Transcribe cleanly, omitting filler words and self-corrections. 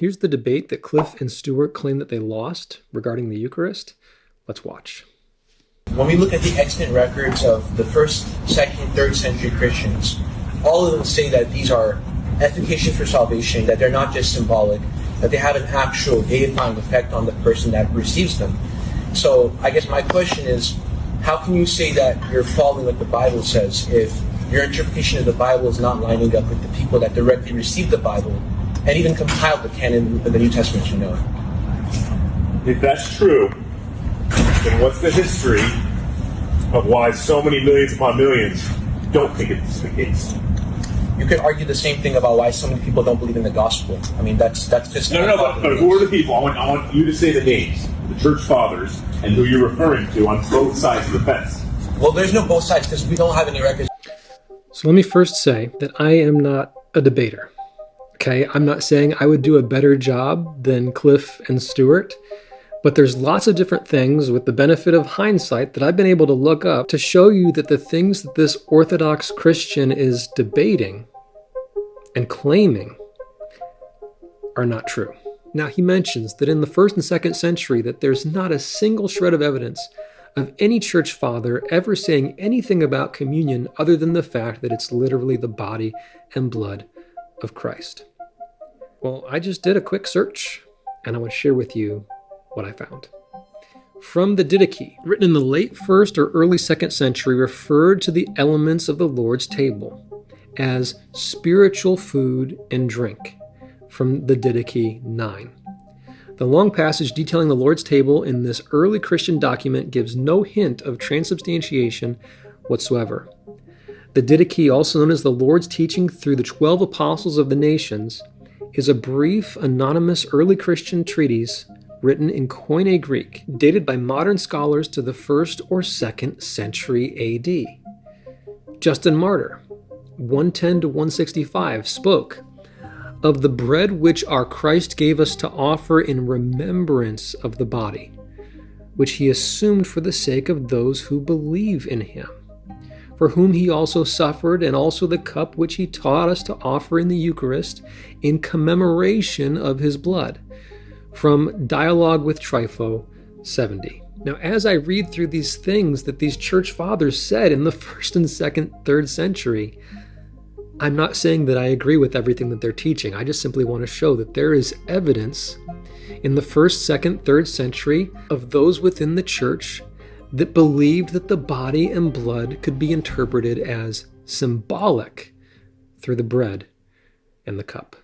Here's the debate that Cliff and Stewart claim that they lost regarding the Eucharist. Let's watch. When we look at the extant records of the 1st, 2nd, 3rd century Christians, all of them say that these are efficacious for salvation, that they're not just symbolic, that they have an actual deifying effect on the person that receives them. So I guess my question is, how can you say that you're following what the Bible says if your interpretation of the Bible is not lining up with the people that directly received the Bible and even compiled the canon of the New Testament, you know? If that's true, then what's the history of why so many millions upon millions don't think it's the case? You could argue the same thing about why so many people don't believe in the gospel. I mean, that's just... No, but who are the people? I want you to say the names, the church fathers, and who you're referring to on both sides of the fence. Well, there's no both sides because we don't have any records. So let me first say that I am not a debater. Okay, I'm not saying I would do a better job than Cliff and Stewart, but there's lots of different things with the benefit of hindsight that I've been able to look up to show you that the things that this Orthodox Christian is debating and claiming are not true. Now, he mentions that in the 1st and 2nd century that there's not a single shred of evidence of any church father ever saying anything about communion other than the fact that it's literally the body and blood of Christ. Well, I just did a quick search, and I want to share with you what I found. From the Didache, written in the late 1st or early 2nd century, referred to the elements of the Lord's table as spiritual food and drink, from the Didache 9. The long passage detailing the Lord's table in this early Christian document gives no hint of transubstantiation whatsoever. The Didache, also known as the Lord's teaching through the 12 apostles of the nations, is a brief, anonymous early Christian treatise written in Koine Greek, dated by modern scholars to the 1st or 2nd century AD. Justin Martyr, 110 to 165, spoke of the bread which our Christ gave us to offer in remembrance of the body, which he assumed for the sake of those who believe in him, for whom he also suffered, and also the cup which he taught us to offer in the Eucharist in commemoration of his blood. From Dialogue with Trypho 70. Now, as I read through these things that these church fathers said in the 1st and 2nd, 3rd century, I'm not saying that I agree with everything that they're teaching. I just simply want to show that there is evidence in the 1st, 2nd, 3rd century of those within the church that believed that the body and blood could be interpreted as symbolic through the bread and the cup.